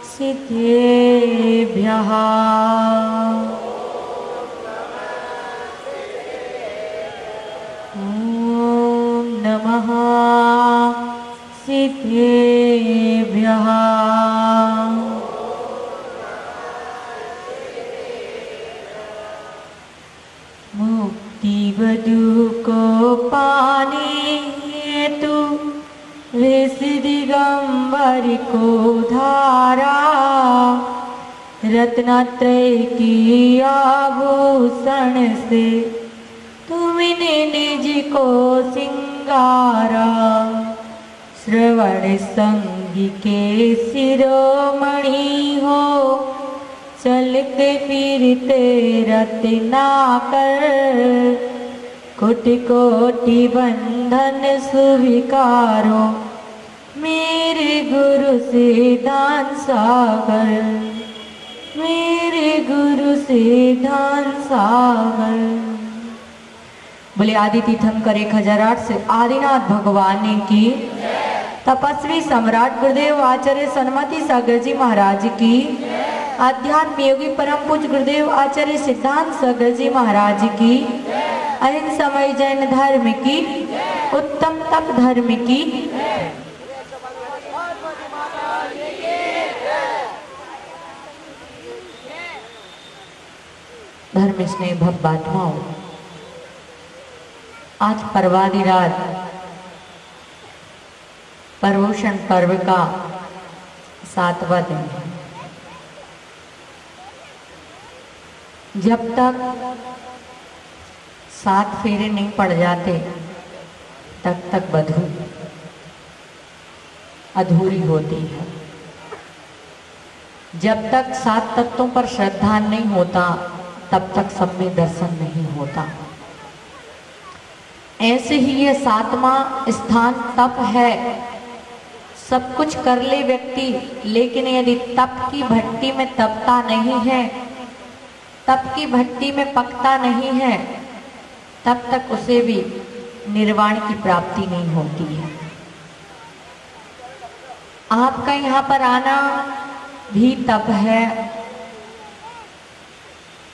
सिद्धेभ्यः। ॐ नमः सिद्धेभ्यः। मुक्ति वधु को पाने हेतु वेश दिगंबर को धारा, रत्नत्रय की आभूषण से तुमने निज को सिंगारा। श्रवण संग के शिरोमणि हो, चलते फिरते रत्नाकर। कोटि कोटि बंधन सुविकारो, मेरे गुरु सिद्धांत सागर, मेरे गुरु सिद्धांत सागर। बोले आदि तीर्थंकर 1008 से आदिनाथ भगवान की, तपस्वी सम्राट गुरुदेव आचार्य सन्मति सागर जी महाराज की, आध्यात्म योगी परम पूज्य गुरुदेव आचार्य सिद्धांत सागर जी महाराज की, अहिंसामय जैन धर्म की, उत्तम तप धर्म की, धर्म स्नेह भक्तात्माओं। आज पर्वादि रात पर्वोषण पर्व का 7वां दिन है। जब तक 7 फेरे नहीं पड़ जाते तब तक वधू अधूरी होती है। जब तक 7 तत्वों पर श्रद्धा नहीं होता तब तक सब में दर्शन नहीं होता। ऐसे ही ये 7वां स्थान तप है। सब कुछ कर ले व्यक्ति, लेकिन यदि तप की भट्टी में तपता नहीं है, तप की भट्टी में पकता नहीं है, तब तक उसे भी निर्वाण की प्राप्ति नहीं होती है। आपका यहाँ पर आना भी तप है,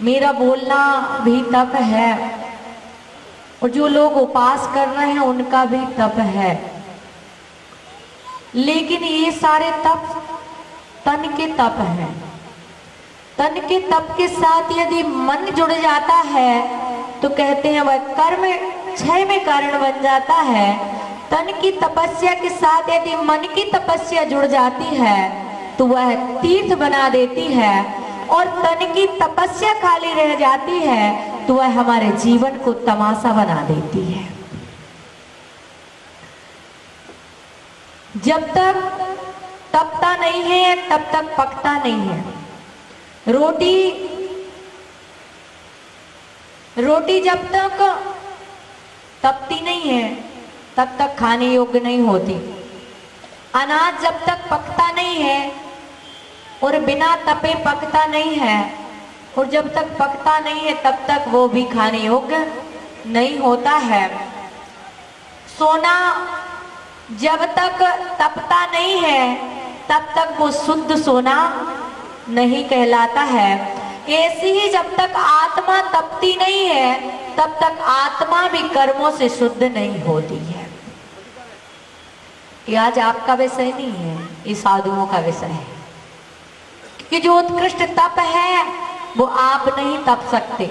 मेरा बोलना भी तप है, और जो लोग उपास कर रहे हैं उनका भी तप है। लेकिन ये सारे तप तन के तप हैं। तन के तप के साथ यदि मन जुड़ जाता है तो कहते हैं वह कर्म क्षय में कारण बन जाता है। तन की तपस्या के साथ यदि मन की तपस्या जुड़ जाती है तो वह तीर्थ बना देती है, और तन की तपस्या खाली रह जाती है तो वह हमारे जीवन को तमाशा बना देती है। जब तक तपता नहीं है तब तक पकता नहीं है। रोटी जब तक तपती नहीं है तब तक खाने योग्य नहीं होती। अनाज जब तक पकता नहीं है और बिना तपे पकता नहीं है, और जब तक पकता नहीं है तब तक वो भी खाने योग्य नहीं होता है। सोना जब तक तपता नहीं है तब तक वो शुद्ध सोना नहीं कहलाता है। ऐसी ही जब तक आत्मा तपती नहीं है तब तक आत्मा भी कर्मों से शुद्ध नहीं होती है। ये आज आपका विषय नहीं है, ये साधुओं का विषय है कि जो उत्कृष्ट तप है वो आप नहीं तप सकते।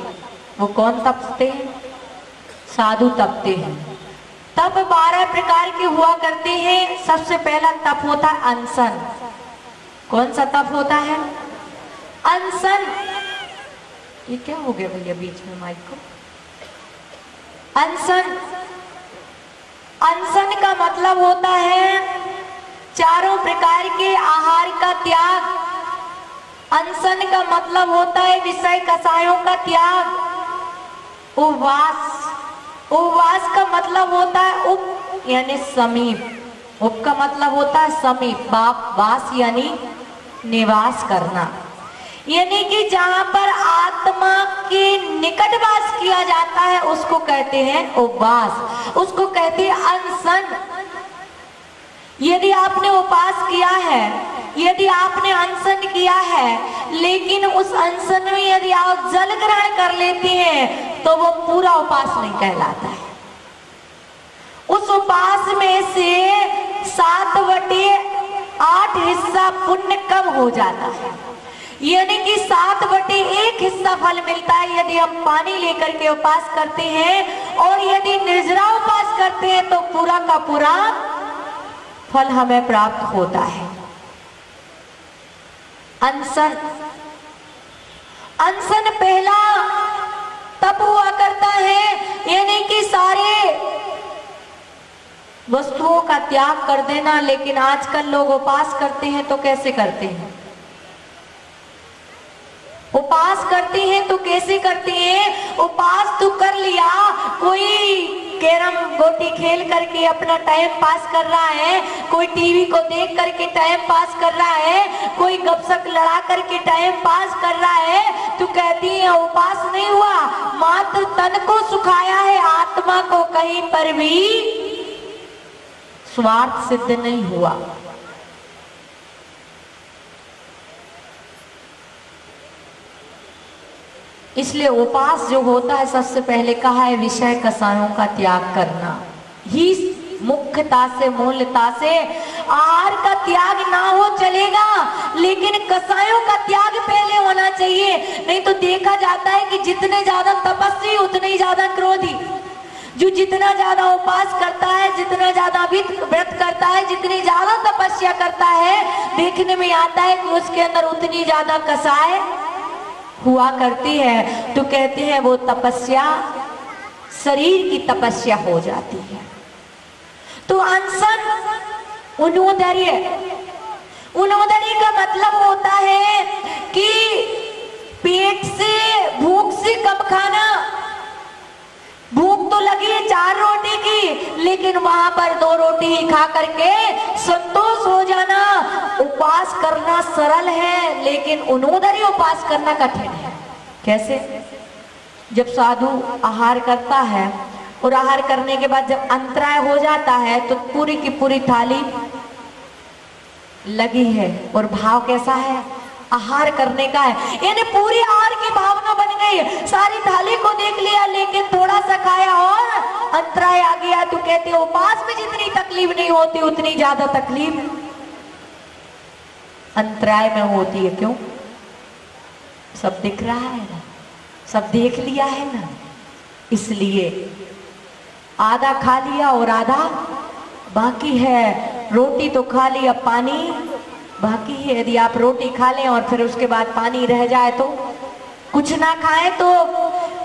वो कौन तपते हैं? साधु तपते हैं। तप 12 प्रकार के हुआ करते हैं। सबसे पहला तप होता है अनशन। कौन सा तप होता है? अनशन। ये क्या हो गया भैया बीच में माइक को? अनशन। अनशन का मतलब होता है चारों प्रकार के आहार का त्याग। अनशन का मतलब होता है विषय कषायों का त्याग। उपवास। उपवास का मतलब होता है उप यानी समीप। उप का मतलब होता है समीप। वास यानी निवास करना, यानी कि जहां पर आत्मा के निकट वास किया जाता है उसको कहते हैं उपवास, उसको कहते हैं अनशन। यदि आपने उपास किया है, यदि आपने अनशन किया है, लेकिन उस अनशन में यदि आप जल ग्रहण कर लेते हैं तो वो पूरा उपास नहीं कहलाता है। उस उपास में से 7/8 हिस्सा पुण्य कम हो जाता है, यानी कि 7/1 हिस्सा फल मिलता है यदि हम पानी लेकर के उपास करते हैं, और यदि निर्जरा उपास करते हैं तो पूरा का पूरा फल हमें प्राप्त होता है। अनशन, अनशन पहला तब हुआ करता है, यानी कि सारे वस्तुओं का त्याग कर देना। लेकिन आजकल लोग उपास करते हैं तो कैसे करते हैं? उपास करते हैं तो कैसे करते हैं? उपास तो कर लिया, कोई कैरम गोटी खेल करके अपना टाइम पास कर रहा है, कोई टीवी को देख करके टाइम पास कर रहा है, कोई गपशप लड़ा करके टाइम पास कर रहा है, तो कहती है उपास नहीं हुआ, मात्र तन को सुखाया है, आत्मा को कहीं पर भी स्वार्थ सिद्ध नहीं हुआ। इसलिए उपास जो होता है, सबसे पहले कहा है विषय कसायों का त्याग करना ही मुख्यता से, मूलता से। आहार का त्याग ना हो चलेगा, लेकिन कसायों का त्याग पहले होना चाहिए। नहीं तो देखा जाता है कि जितने ज्यादा तपस्वी उतने ही ज्यादा क्रोधी। जो जितना ज्यादा उपास करता है, जितना ज्यादा व्रत करता है, जितनी ज्यादा तपस्या करता है, देखने में आता है कि उसके अंदर उतनी ज्यादा कसाय हुआ करती है। तो कहते हैं वो तपस्या शरीर की तपस्या हो जाती है। तो अनशन, उन्नोदर्य, उन्नोदर्य का मतलब होता है कि पेट से, भूख से कम खाना। भूख तो लगी है 4 रोटी की, लेकिन वहां पर 2 रोटी ही खा करके संतोष हो जाना। उपास करना सरल है, लेकिन उन्नोदर्य उपास करना कठिन है। कैसे? जब साधु आहार करता है और आहार करने के बाद जब अंतराय हो जाता है तो पूरी की पूरी थाली लगी है, और भाव कैसा है? आहार करने का है, यानी पूरी आहार की भावना बन गई। सारी थाली को देख लिया, लेकिन थोड़ा सा खाया और अंतराय आ गया। तो कहते हैं उपास में जितनी तकलीफ नहीं होती, उतनी ज्यादा तकलीफ अंतराय में होती है। क्यों? सब दिख रहा है ना, सब देख लिया है ना, इसलिए आधा खा लिया और आधा बाकी है। रोटी तो खा ली, अब पानी बाकी है। यदि आप रोटी खा लें और फिर उसके बाद पानी रह जाए तो, कुछ ना खाएं तो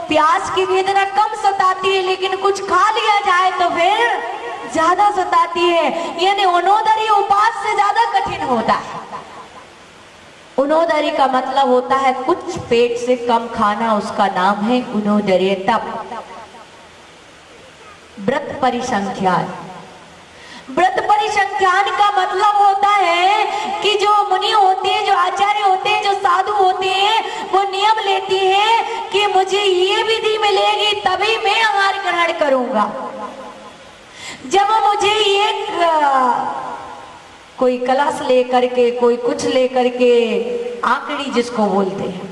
प्यास की वेदना कम सताती है, लेकिन कुछ खा लिया जाए तो फिर ज्यादा सताती है। यानी उन्नोदर्य उपास से ज्यादा कठिन होता है। उन्नोदर्य का मतलब होता है कुछ पेट से कम खाना, उसका नाम है उन्नोदर्य। तप, व्रत परिसंख्यान। व्रत परिसंख्यान का मतलब होता है कि जो मुनि होते हैं, जो आचार्य होते हैं, जो साधु होते हैं, वो नियम लेती हैं कि मुझे ये विधि मिलेगी तभी मैं आहार ग्रहण करूंगा। जब मुझे ये कोई कलश लेकर के, कोई कुछ लेकर के, आंकड़ी जिसको बोलते हैं,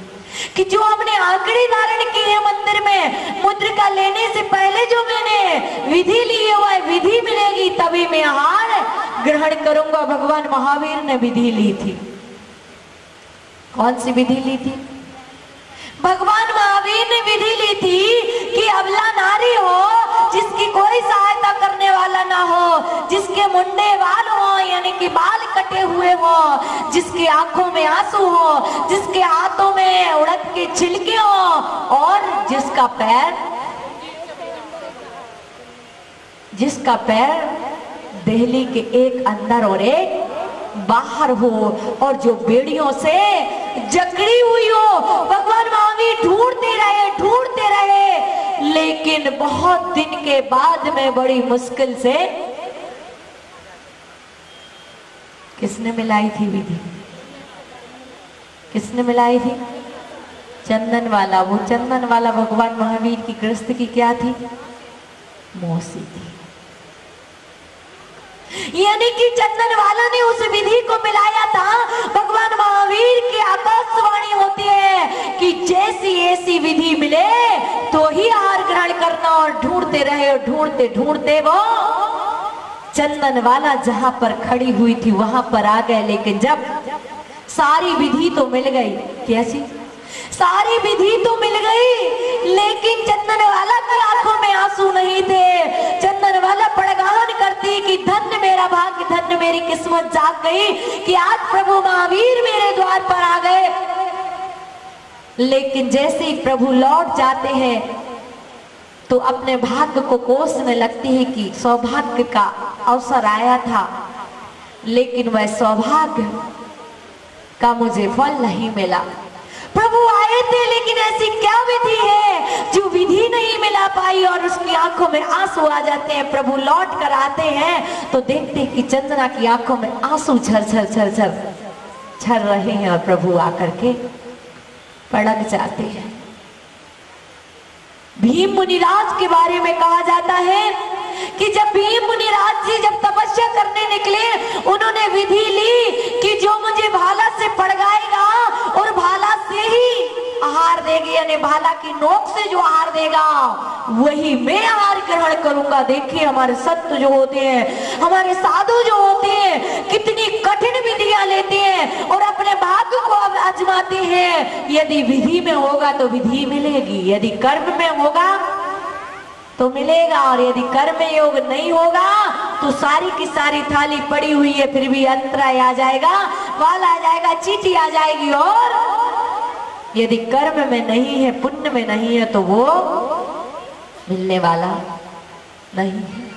कि जो हमने आंकड़ी धारण की है मंदिर में, मुद्रिका लेने से पहले जो मैंने विधि ली हुआ है, विधि मिलेगी तभी मैं आहार ग्रहण करूंगा। भगवान महावीर ने विधि ली थी। कौन सी विधि ली थी? भगवान महावीर ने विधि ली थी कि अबला नारी हो, जिसकी कोई सहायता करने वाला ना हो, जिसके मुंडे बाल हो, यानी कि बाल कटे हुए हो, जिसकी आंखों में आंसू हो, जिसके हाथों में उड़द के छिलके हो, और जिसका पैर देहली के एक अंदर और एक बाहर हो, और जो बेड़ियों से जकड़ी हुई हो। भगवान महावीर ढूंढते रहे, लेकिन बहुत दिन के बाद में बड़ी मुश्किल से किसने मिलाई थी विधि? किसने मिलाई थी? चंदन वाला। वो चंदन वाला भगवान महावीर की गृहस्थ की क्या थी? मौसी थी। यानी कि चंदन वाला ने उस विधि को मिलाया था। भगवान महावीर की आकाशवाणी होती है कि जैसी ऐसी विधि मिले तो ही आहार ग्रहण करना, और ढूंढते रहे और ढूंढते ढूंढते वो चंदन वाला जहां पर खड़ी हुई थी वहां पर आ गए। लेकिन जब सारी विधि तो मिल गई, कैसी सारी विधि तो मिल गई, लेकिन चंदन वाला की आंखों में आंसू नहीं थे। चंदन वाला पड़गान करती कि धन्य मेरा भाग्य, धन्य मेरी किस्मत जाग गई कि आज प्रभु महावीर मेरे द्वार पर आ गए। लेकिन जैसे ही प्रभु लौट जाते हैं तो अपने भाग्य को कोसने लगती है कि सौभाग्य का अवसर आया था, लेकिन वह सौभाग्य का मुझे फल नहीं मिला। प्रभु आए थे, लेकिन ऐसी क्या विधि है जो विधि नहीं मिला पाई, और उसकी आंखों में आंसू आ जाते हैं। प्रभु लौट कर आते हैं तो देखते हैं कि चंद्रा की आंखों में आंसू झर झर झर झर झर रहे हैं, और प्रभु आकर के पड़क जाते हैं। भीम मुनिराज के बारे में कहा जाता है कि जब भीम मुनिराज जी जब तपस्या करने निकले, उन्होंने विधि ली कि जो मुझे भाला से पड़गाएगा और भाला से ही आहार देगी, यानी भाला की नोक से जो आहार देगा वही मैं आहार ग्रहण करूंगा। देखिए हमारे संत जो होते हैं, हमारे साधु जो होते हैं, कितनी कठिन विधियां लेते हैं और अपने भाग्य को आजमाते हैं। यदि विधि में होगा तो विधि मिलेगी, यदि कर्म में होगा तो मिलेगा, और यदि कर्म योग नहीं होगा तो सारी की सारी थाली पड़ी हुई है, फिर भी अंतराय आ जाएगा, वाल आ जाएगा, चीटी आ जाएगी। और यदि कर्म में नहीं है, पुण्य में नहीं है, तो वो मिलने वाला नहीं है।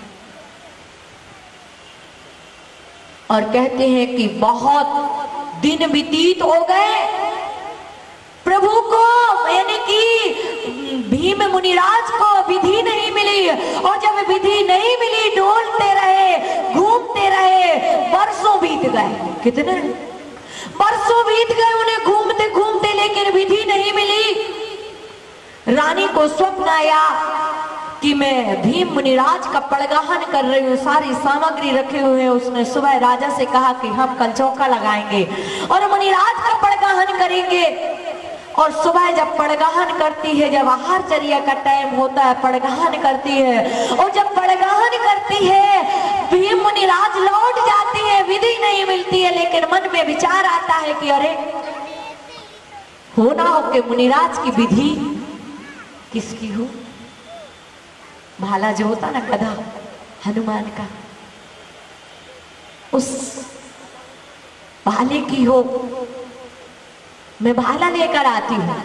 और कहते हैं कि बहुत दिन व्यतीत हो गए प्रभु को, यानी कि भीम मुनिराज को विधि नहीं मिली, और जब विधि नहीं मिली डोलते रहे, घूमते रहे, वर्षों बीत गए। कितने वर्षों बीत गए उन्हें घूमते घूमते, लेकिन विधि नहीं मिली। रानी को स्वप्न आया कि मैं भीम मुनिराज का पड़गाहन कर रही हूँ, सारी सामग्री रखे हुए हैं। उसने सुबह राजा से कहा कि हम कल चौका लगाएंगे और मुनिराज का पड़गाहन करेंगे। और सुबह जब पड़गाहन करती है, जब आहारचर्या का टाइम होता है, पड़गाहन करती है, और जब पड़गाहन करती है भीम मुनिराज लौट जाती है, विधि नहीं मिलती है। लेकिन मन में विचार आता है कि अरे हो ना हो के मुनिराज की विधि किसकी हो, भाला जो होता ना गधा हनुमान का, उस भाले की हो, मैं भाला लेकर आती हूँ।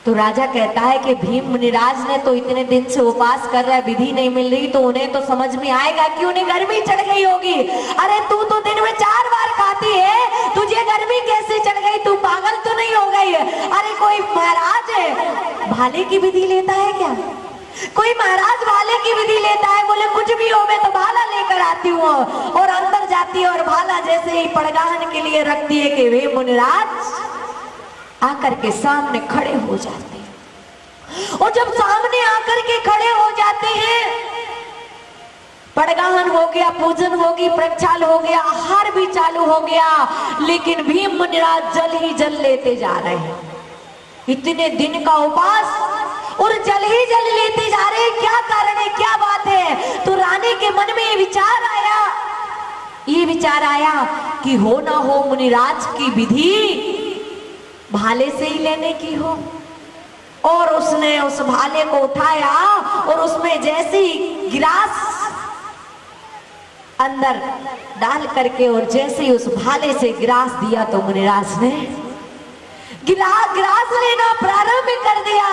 तो राजा कहता है कि भीम मुनिराज ने तो इतने दिन से उपास कर रहा है, विधि नहीं मिल रही, तो उन्हें तो समझ में आएगा कि उन्हें गर्मी चढ़ गई होगी। अरे तू तो दिन में 4 बार खाती है, तुझे गर्मी कैसे चढ़ गई, तू पागल तो नहीं हो गई है? अरे कोई महाराज है भाले की विधि लेता है क्या? कोई महाराज भाले की विधि लेता है? बोले कुछ भी हो, मैं तो भाला लेकर आती हूँ। और अंदर जाती है और भाला जैसे ही पड़गाहन के लिए रखती है कि वे मुनिराज आकर के सामने खड़े हो जाते हैं। और जब सामने आकर के खड़े हो जाते हैं, पड़गाहन हो गया, पूजन होगी, प्रक्षाल हो गया, आहार भी चालू हो गया, लेकिन भीम मुनिराज जल ही जल लेते जा रहे हैं। इतने दिन का उपास और जल ही जल लेते जा रहे हैं। क्या कारण है, क्या बात है? तो रानी के मन में ये विचार आया कि हो ना हो मुनिराज की विधि भाले से ही लेने की हो। और उसने उस भाले को उठाया और उसमें जैसी गिलास अंदर डाल करके, और जैसे ही उस भाले से गिलास दिया तो मुनिराज ने गिलास लेना प्रारंभ कर दिया।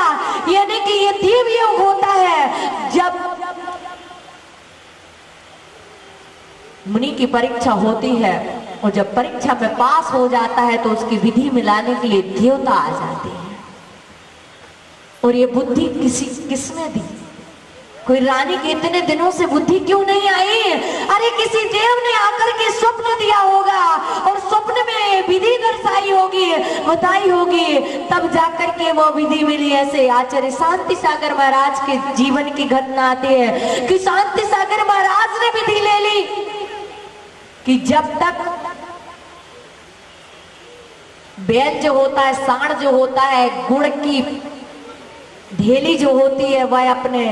यानी कि ये दिव्य योग होता है। जब मुनि की परीक्षा होती है और जब परीक्षा में पास हो जाता है तो उसकी विधि मिलाने के लिए देवता आ जाते हैं। और ये बुद्धि किसने दी? कोई रानी की इतने दिनों से बुद्धि क्यों नहीं आई? अरे किसी देव ने आकर के स्वप्न दिया होगा और स्वप्न में विधि दर्शाई होगी, बताई होगी, तब जाकर के वो विधि मिली। ऐसे आचार्य शांति सागर महाराज के जीवन की घटना आती है कि शांति सागर महाराज ने विधि ले ली कि जब तक बैल जो होता है, सांड जो होता है, गुड़ की ढेली जो होती है, वह अपने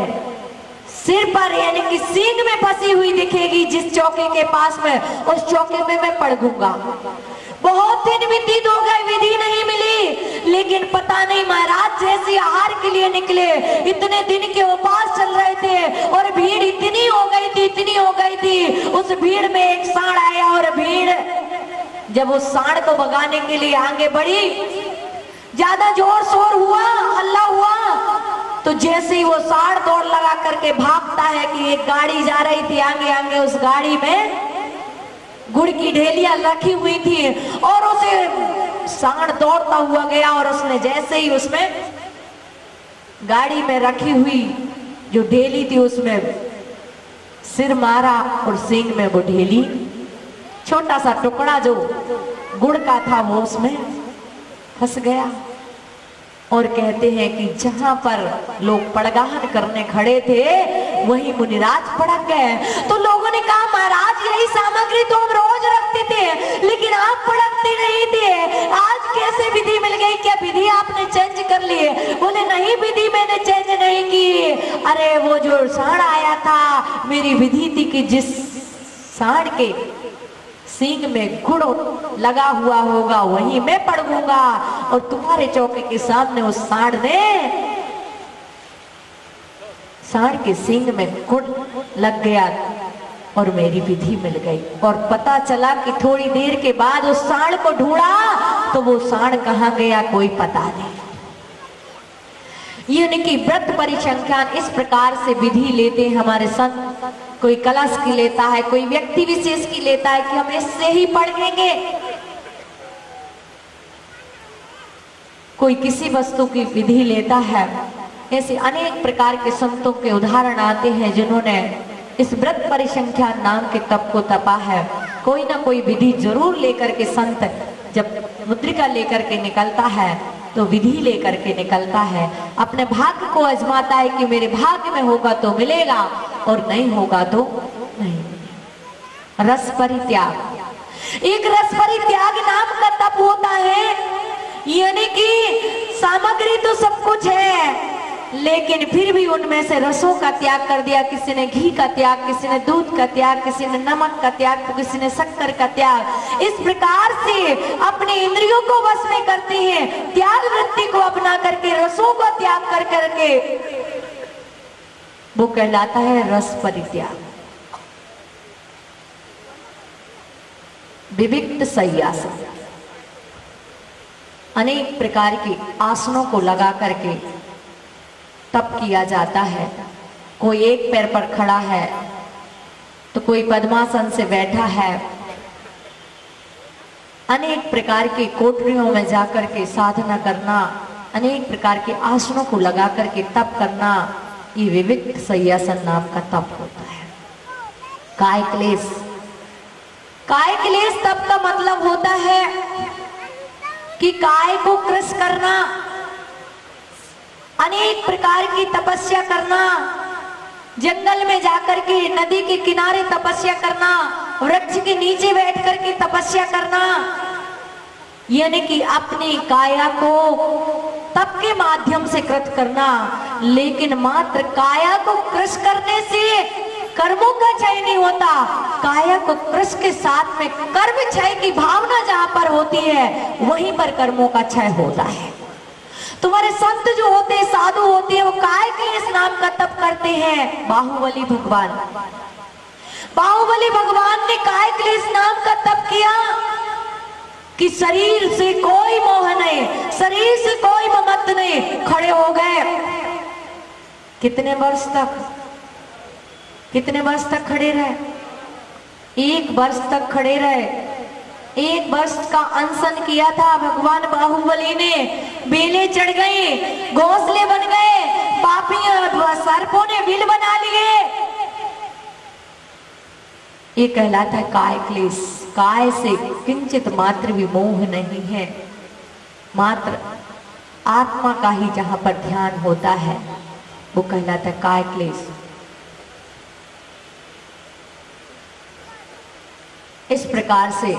सिर पर यानी कि सींग में फंसी हुई दिखेगी। जिस चौके के पास में, उस चौके में मैं पड़ दूंगा। बहुत दिन व्यतीत हो गए, विधि नहीं मिली, लेकिन पता नहीं महाराज जैसे आहार के लिए निकले, इतने दिन के उपास चल रहे थे और भीड़ इतनी हो गई थी, इतनी हो गई थी। उस भीड़ में एक सांड आया और भीड़ जब उस सांड को भगाने के लिए आगे बढ़ी, ज्यादा जोर शोर हुआ, हल्ला हुआ, तो जैसे ही वो सांड दौड़ लगा करके भागता है कि एक गाड़ी जा रही थी आगे आगे, उस गाड़ी में गुड़ की ढेलियां रखी हुई थी और उसे सांड दौड़ता हुआ गया और उसने जैसे ही उसमें गाड़ी में रखी हुई जो ढेली थी उसमें सिर मारा और सींग में वो ढेली, छोटा सा टुकड़ा जो गुड़ का था वो उसमें फंस गया। और कहते हैं कि जहां पर लोग पड़गाहन करने खड़े थे वहीं मुनिराज पड़क गए। तो लोगों ने कहा महाराज यही सामग्री तो हम रोज रखते थे, लेकिन आप पड़कते नहीं थे, आज कैसे विधि मिल गई? क्या विधि आपने चेंज कर ली? बोले नहीं, विधि मैंने चेंज नहीं की। अरे वो जो सांड आया था, मेरी विधि थी कि जिस सांड के सींग में गुड़ लगा हुआ होगा वहीं मैं पड़ूंगा, और तुम्हारे चौके के सामने उस सांड के सींग में गुड़ लग गया और मेरी विधि मिल गई। और पता चला कि थोड़ी देर के बाद उस सांड को ढूंढा तो वो सांड कहाँ गया कोई पता नहीं। यानी कि व्रत परिसंख्यान इस प्रकार से विधि लेते हैं हमारे संत। कोई कलश की लेता है, कोई व्यक्ति विशेष की लेता है कि हम इससे ही पढ़ेंगे, कोई किसी वस्तु की विधि लेता है। ऐसे अनेक प्रकार के संतों के उदाहरण आते हैं जिन्होंने इस व्रत परिसंख्यान नाम के तप को तपा है। कोई ना कोई विधि जरूर लेकर के संत जब मुद्रिका लेकर के निकलता है तो विधि लेकर के निकलता है, अपने भाग्य को आजमाता है कि मेरे भाग्य में होगा तो मिलेगा और नहीं होगा तो नहीं। रस परित्याग, एक रस परित्याग नाम का तप होता है, यानी कि सामग्री तो सब कुछ है लेकिन फिर भी उनमें से रसों का त्याग कर दिया। किसी ने घी का त्याग, किसी ने दूध का त्याग, किसी ने नमक का त्याग, तो किसी ने शक्कर का त्याग। इस प्रकार से अपने इंद्रियों को वश में करते हैं, त्याग वृत्ति को अपना करके रसों का त्याग कर करके वो कहलाता है रस परित्याग। विविक्त सय्यासन, अनेक प्रकार के आसनों को लगा करके तप किया जाता है। कोई एक पैर पर खड़ा है तो कोई पद्मासन से बैठा है। अनेक प्रकार की कोठरियों में जाकर के साधना करना, अनेक प्रकार के आसनों को लगा करके तप करना, ये विविक्त सय्यासन नाम का तप होता है। काय क्लेश, काय क्लेश तप का मतलब होता है कि काय को कृश करना, अनेक प्रकार की तपस्या करना, जंगल में जाकर के नदी के किनारे तपस्या करना, वृक्ष के नीचे बैठ करके तपस्या करना, यानी कि अपनी काया को तप के माध्यम से कृत करना। लेकिन मात्र काया को कृश करने से कर्मों का क्षय नहीं होता, काया को कृश के साथ में कर्म क्षय की भावना जहां पर होती है वहीं पर कर्मों का क्षय होता है। तुम्हारे संत जो होते हैं, साधु होते हैं, वो काय क्लेश नाम का तप करते हैं। बाहुबली भगवान, बाहुबली भगवान ने काय क्लेश नाम का तप किया कि शरीर से कोई मोह नहीं, शरीर से कोई ममत्व नहीं, खड़े हो गए। कितने वर्ष तक खड़े रहे? 1 वर्ष तक खड़े रहे। 1 वर्ष का अनशन किया था भगवान बाहुबली ने। बेले चढ़ गए, घोंसले बन गए, पापी सर्पों ने बिल बना लिए। ये कहलाता है काय क्लेश। काय से किंचित मात्र भी मोह नहीं है, मात्र आत्मा का ही जहां पर ध्यान होता है वो कहलाता है काय क्लेश। इस प्रकार से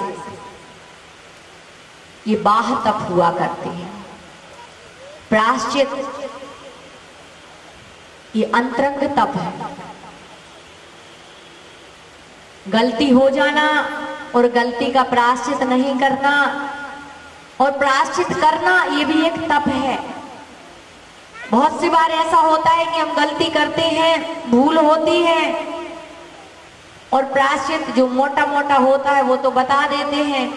ये बाह्य तप हुआ करते हैं। प्रायश्चित ये अंतरंग तप है। गलती हो जाना और गलती का प्रायश्चित नहीं करना और प्रायश्चित करना ये भी एक तप है। बहुत सी बार ऐसा होता है कि हम गलती करते हैं, भूल होती है और प्रायश्चित जो मोटा मोटा होता है वो तो बता देते हैं,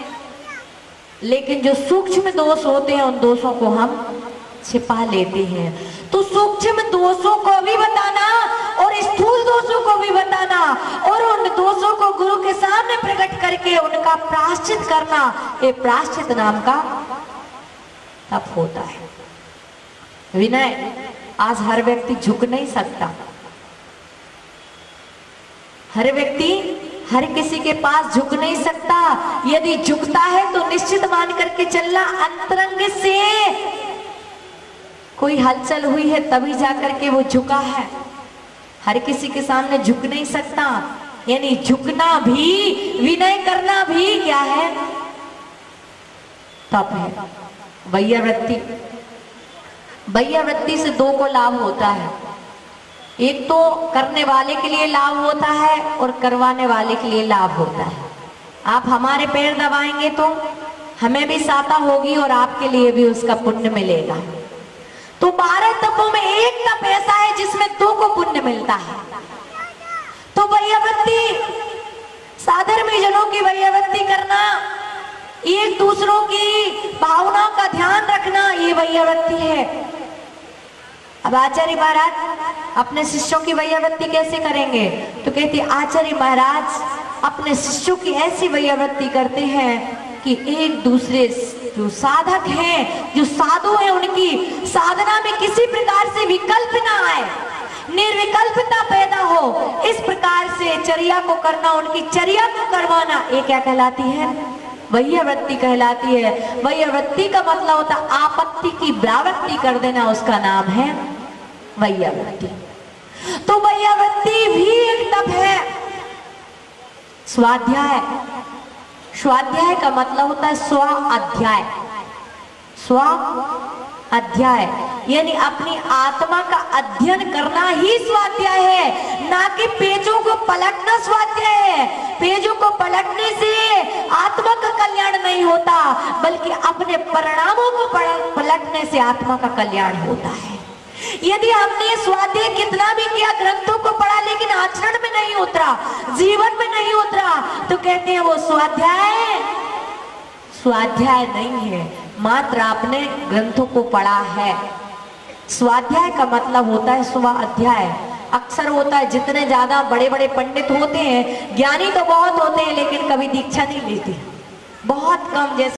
लेकिन जो सूक्ष्म दोष होते हैं उन दोषों को हम छिपा लेते हैं। तो सूक्ष्म दोषों को भी बताना और स्थूल दोषों को भी बताना और उन दोषों को गुरु के सामने प्रकट करके उनका प्रायश्चित करना, ये प्रायश्चित नाम का तप होता है। विनय आज हर व्यक्ति झुक नहीं सकता। हर व्यक्ति हर किसी के पास झुक नहीं सकता। यदि झुकता है तो निश्चित मान करके चलना अंतरंग से कोई हलचल हुई है तभी जाकर के वो झुका है। हर किसी के सामने झुक नहीं सकता। यानी झुकना भी, विनय करना भी क्या है? तप है। वैयावृत्ति, वैयावृत्ति से दो को लाभ होता है। एक तो करने वाले के लिए लाभ होता है और करवाने वाले के लिए लाभ होता है। आप हमारे पैर दबाएंगे तो हमें भी साता होगी और आपके लिए भी उसका पुण्य मिलेगा। तो 12 तपों में एक तप ऐसा है जिसमें दो को पुण्य मिलता है। तो वैयावृत्ति, साधर्मी जनों की वैयावृत्ति करना, एक दूसरों की भावनाओं का ध्यान रखना, ये वैयावृत्ति है। अब आचार्य महाराज अपने शिष्यों की वैयावृत्ति कैसे करेंगे? तो कहते आचार्य महाराज अपने शिष्यों की ऐसी वैयावृत्ति करते हैं कि एक दूसरे जो साधक हैं, जो साधु हैं, उनकी साधना में किसी प्रकार से विकल्प ना आए, निर्विकल्पता पैदा हो। इस प्रकार से चर्या को करना, उनकी चर्या को करवाना, ये क्या कहलाती है? वैयावृत्ति कहलाती है। वैयावृत्ति का मतलब होता है आपत्ति की व्यावृत्ति कर देना, उसका नाम है वैयावृत्ति। तो वैयावृत्ति भी एक तप है। स्वाध्याय, स्वाध्याय का मतलब होता है स्व अध्याय। स्व अध्याय यानी अपनी आत्मा का अध्ययन करना ही स्वाध्याय है, ना कि पेजों को पलटना स्वाध्याय है। पेजों को पलटने से आत्मा का कल्याण नहीं होता, बल्कि अपने परिणामों को पलटने से आत्मा का कल्याण होता है। यदि हमने स्वाध्याय कितना भी किया, ग्रंथों को पढ़ा, लेकिन आचरण में नहीं उतरा, जीवन में नहीं उतरा, तो कहते हैं वो स्वाध्याय स्वाध्याय नहीं है, मात्र आपने ग्रंथों को पढ़ा है। स्वाध्याय का मतलब होता है स्व अध्याय। अक्सर होता है जितने ज्यादा बड़े बड़े पंडित होते हैं, ज्ञानी तो बहुत होते हैं, लेकिन कभी दीक्षा नहीं लेते, बहुत कम। जैसे